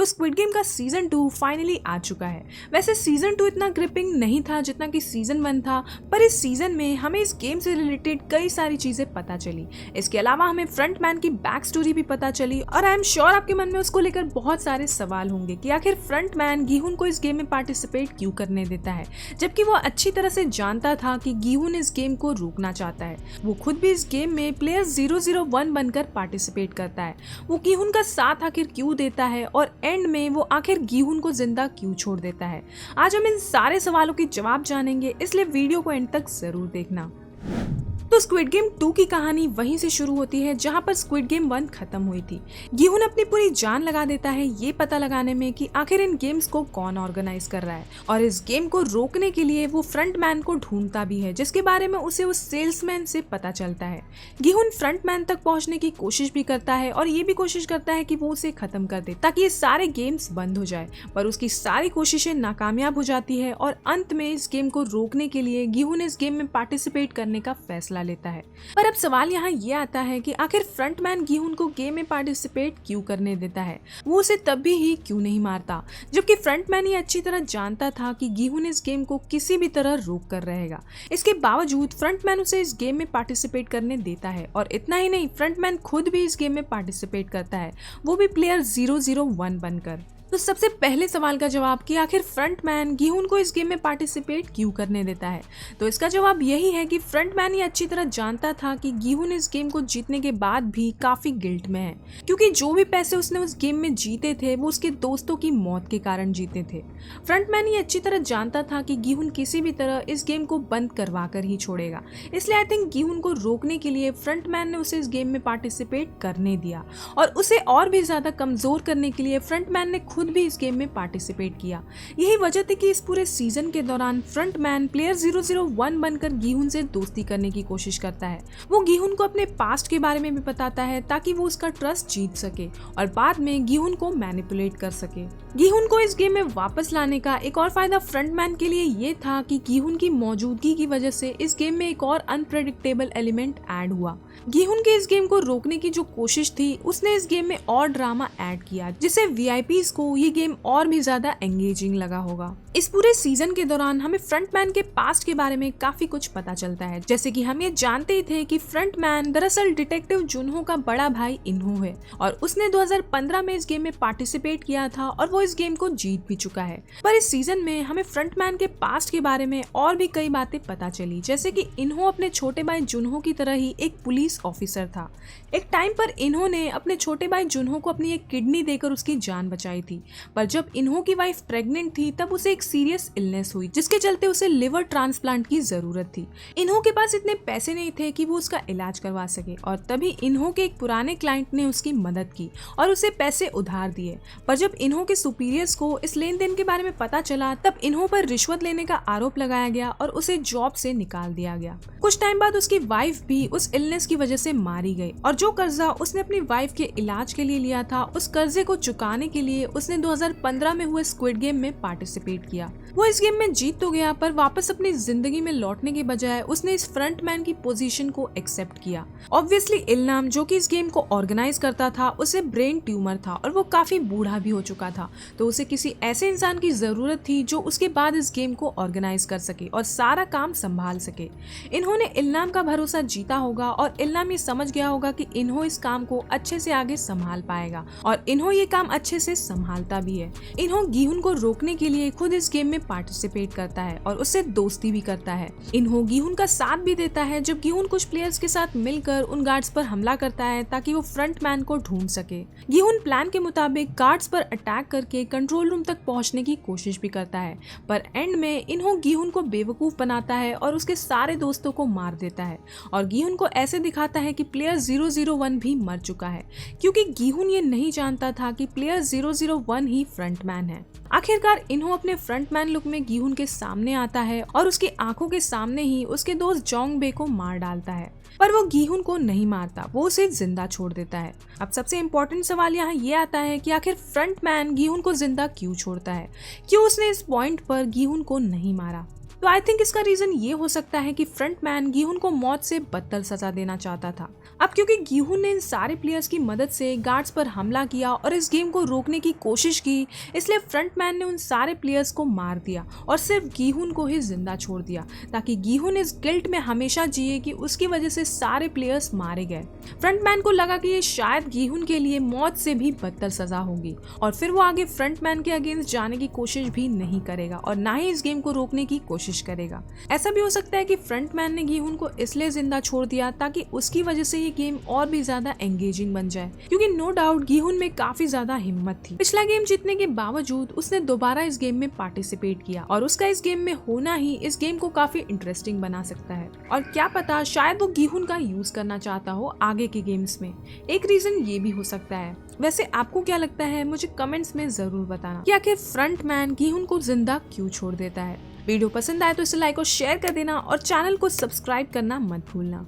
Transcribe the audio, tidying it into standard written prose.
Squid game का season 2 finally आ चुका है। वैसे सीजन 2 इतना ग्रिपिंग नहीं था जितना कि सीजन 1 था, पर इस सीजन में हमें इस गेम से रिलेटेड कई सारी चीजें पता चली। इसके अलावा हमें फ्रंटमैन की बैक स्टोरी भी पता चली और आई एम श्योर आपके मन में उसको लेकर बहुत सारे सवाल होंगे कि आखिर फ्रंटमैन गीहुन को इस गेम में पार्टिसिपेट क्यों करने देता है, जबकि वो अच्छी तरह से जानता था कि गीहुन इस गेम को रोकना चाहता है। वो खुद भी इस गेम में प्लेयर 001 बनकर पार्टिसिपेट करता है। वो गीहुन का साथ आखिर क्यों देता है और एंड में वो आखिर गीहुन को जिंदा क्यों छोड़ देता है। आज हम इन सारे सवालों के जवाब जानेंगे, इसलिए वीडियो को एंड तक जरूर देखना। तो स्क्विड गेम 2 की कहानी वहीं से शुरू होती है जहां पर स्क्विड गेम 1 खत्म हुई थी। गीहुन अपनी पूरी जान लगा देता है ये पता लगाने में कि आखिर इन गेम्स को कौन ऑर्गेनाइज कर रहा है, और इस गेम को रोकने के लिए वो फ्रंटमैन को ढूंढता भी है, जिसके बारे में उसे उस सेल्समैन से पता चलता है। गीहुन फ्रंटमैन तक पहुंचने की कोशिश भी करता है और ये भी कोशिश करता है कि वो उसे खत्म कर दे ताकि ये सारे गेम्स बंद हो जाए, पर उसकी सारी कोशिशें नाकामयाब हो जाती है और अंत में इस गेम को रोकने के लिए गीहुन इस गेम में पार्टिसिपेट करने का फैसला लेता है। पर अब सवाल यहाँ ये आता है कि आखिर फ्रंटमैन गीहुन को गेम में पार्टिसिपेट क्यों करने देता है, वो उसे तब भी क्यों नहीं मारता, जबकि फ्रंटमैन ये अच्छी तरह जानता था कि गीहुन इस गेम को किसी भी तरह रोक कर रहेगा। इसके बावजूद फ्रंटमैन उसे इस गेम में पार्टिसिपेट करने देता है, और इतना ही नहीं, फ्रंटमैन खुद भी इस गेम में पार्टिसिपेट करता है, वो भी प्लेयर 001 बनकर। तो सबसे पहले सवाल का जवाब कि आखिर फ्रंटमैन गीहुन को इस गेम में पार्टिसिपेट क्यों करने देता है, तो इसका जवाब यही है कि फ्रंटमैन ये अच्छी तरह जानता था कि गीहुन इस गेम को जीतने के बाद भी काफी गिल्ट में है, क्योंकि जो भी पैसे उसने उस गेम में जीते थे वो उसके दोस्तों की मौत के कारण जीते थे। फ्रंटमैन ये अच्छी तरह जानता था कि गीहुन किसी भी तरह इस गेम को बंद करवा कर ही छोड़ेगा, इसलिए आई थिंक गीहुन को रोकने के लिए फ्रंटमैन ने उसे इस गेम में पार्टिसिपेट करने दिया, और उसे और भी ज्यादा कमजोर करने के लिए फ्रंटमैन ने खुद भी इस गेम में पार्टिसिपेट किया। यही वजह थी कि इस पूरे सीजन के दौरान फ्रंटमैन प्लेयर 001 बनकर गीहुन से दोस्ती करने की कोशिश करता है। वो गीहुन को अपने पास्ट के बारे में भी बताता है ताकि वो उसका ट्रस्ट जीत सके और बाद में गीहुन को मैनिपुलेट कर सके। गीहुन को इस गेम में वापस लाने का एक और फायदा फ्रंटमैन के लिए ये था कि गीहुन की मौजूदगी की वजह से इस गेम में एक और अनप्रेडिक्टेबल एलिमेंट ऐड हुआ। गीहुन के इस गेम को रोकने की जो कोशिश थी, उसने इस गेम में और ड्रामा ऐड किया, जिससे वीआईपीज को ये गेम और भी ज्यादा एंगेजिंग लगा होगा। इस पूरे सीजन के दौरान हमें फ्रंटमैन के पास्ट के बारे में काफी कुछ पता चलता है, जैसे कि हम ये जानते ही थे कि फ्रंटमैन दरअसल डिटेक्टिव जुनहो का बड़ा भाई इन्हो है, और उसने 2015 में इस गेम में पार्टिसिपेट किया था और वो इस गेम को जीत भी चुका है। पर इस सीजन में हमें फ्रंटमैन के पास्ट के बारे में और भी कई बातें पता चली, जैसे कि इन्हो अपने छोटे भाई जुनहो की तरह ही एक पुलिस ऑफिसर था। एक टाइम पर इन्हो ने अपने छोटे भाई जुनहो को अपनी एक किडनी देकर उसकी जान बचाई थी, पर जब इन्हो की वाइफ प्रेग्नेंट थी तब उसे एक सीरियस इलनेस हुई, जिसके चलते उसे लिवर ट्रांसप्लांट की जरूरत थी। इन्हो के पास इतने पैसे नहीं थे कि वो उसका इलाज करवा सके, और तभी इन्हो के एक पुराने क्लाइंट ने उसकी मदद की और उसे पैसे उधार दिए। पर जब इन्हो के सुपीरियर्स को इस लेन देन के बारे में पता चला, तब इन्हो पर रिश्वत लेने का आरोप लगाया गया और उसे जॉब से निकाल दिया गया। कुछ टाइम बाद उसकी वाइफ भी उस इलनेस की वजह से मारी गई, और जो कर्जा उसने अपनी वाइफ के इलाज के लिए लिया था, उस कर्जे को चुकाने के लिए उसने 2015 में हुए स्क्विड गेम में पार्टिसिपेट किया। वो इस गेम में जीत तो गया, पर वापस अपनी जिंदगी में लौटने के बजाय उसने इस फ्रंटमैन की पोजीशन को एक्सेप्ट किया। ऑब्वियसली इल्नाम, जो कि इस गेम को ऑर्गेनाइज करता था, उसे ब्रेन ट्यूमर था और वो काफी बूढ़ा भी हो चुका था, तो उसे किसी ऐसे इंसान की जरूरत थी जो उसके बाद इस गेम को ऑर्गेनाइज कर सके और सारा काम संभाल सके। इन्होंने इल्नाम का भरोसा जीता होगा और इल्नाम ये समझ गया होगा कि इन्हो इस काम को अच्छे से आगे संभाल पाएगा, और इन्हो ये काम अच्छे से संभालता भी है। इन्हो गीहुन को रोकने के लिए खुद इस गेम में पार्टिसिपेट करता है और उससे दोस्ती भी करता है। इन्हो गीहुन का साथ भी देता है जब गीहुन कुछ प्लेयर्स के साथ मिलकर उन गार्ड्स पर हमला करता है ताकि वो फ्रंटमैन को ढूंढ सके। गीहुन प्लान के मुताबिक गार्ड्स पर अटैक करके कंट्रोल रूम तक पहुंचने की कोशिश भी करता है, पर एंड में इन्हो गीहुन को बेवकूफ बनाता है और उसके सारे दोस्तों को मार देता है, और गीहुन को ऐसे दिखाता है कि प्लेयर 001 भी मर चुका है, क्योंकि गीहुन ये नहीं जानता था कि प्लेयर 001 ही फ्रंटमैन है। आखिरकार इन्हो अपने फ्रंटमैन लुक में गीहुन के सामने आता है और उसकी आंखों के सामने ही उसके दोस्त जोंग बे को मार डालता है, पर वो गीहुन को नहीं मारता, वो उसे जिंदा छोड़ देता है। अब सबसे इम्पोर्टेंट सवाल यहाँ ये आता है कि आखिर फ्रंटमैन गीहुन को जिंदा क्यों छोड़ता है, क्यों उसने इस पॉइंट पर गीहुन को नहीं मारा। तो आई थिंक इसका रीजन ये हो सकता है कि फ्रंटमैन गीहुन को मौत से बदतर सजा देना चाहता था। अब क्योंकि गीहून ने इन सारे प्लेयर्स की मदद से गार्ड्स पर हमला किया और इस गेम को रोकने की कोशिश की, इसलिए फ्रंटमैन ने उन सारे प्लेयर्स को मार दिया और सिर्फ गीहून को ही जिंदा छोड़ दिया, ताकि गीहून इस गिल्ट में हमेशा जिए कि उसकी वजह से सारे प्लेयर्स मारे गए। फ्रंटमैन को लगा कि ये शायद गीहून के लिए मौत से भी बदतर सजा होगी और फिर वो आगे फ्रंटमैन के अगेंस्ट जाने की कोशिश भी नहीं करेगा और ना ही इस गेम को रोकने की कोशिश करेगा। ऐसा भी हो सकता है कि फ्रंटमैन ने गीहून को इसलिए जिंदा छोड़ दिया ताकि उसकी वजह से ये गेम और भी ज्यादा एंगेजिंग बन जाए, क्योंकि नो डाउट गीहून में काफी ज्यादा हिम्मत थी। पिछला गेम जीतने के बावजूद उसने दोबारा इस गेम में पार्टिसिपेट किया और उसका इस गेम में होना ही इस गेम को काफी इंटरेस्टिंग बना सकता है। और क्या पता शायद वो गीहून का यूज करना चाहता हो आगे के गेम्स में। एक रीजन ये भी हो सकता है। वैसे आपको क्या लगता है, मुझे कमेंट्स में जरूर बताना कि आखिर फ्रंटमैन गीहून को जिंदा क्यों छोड़ देता है। वीडियो पसंद आए तो इसे लाइक और शेयर कर देना और चैनल को सब्सक्राइब करना मत भूलना।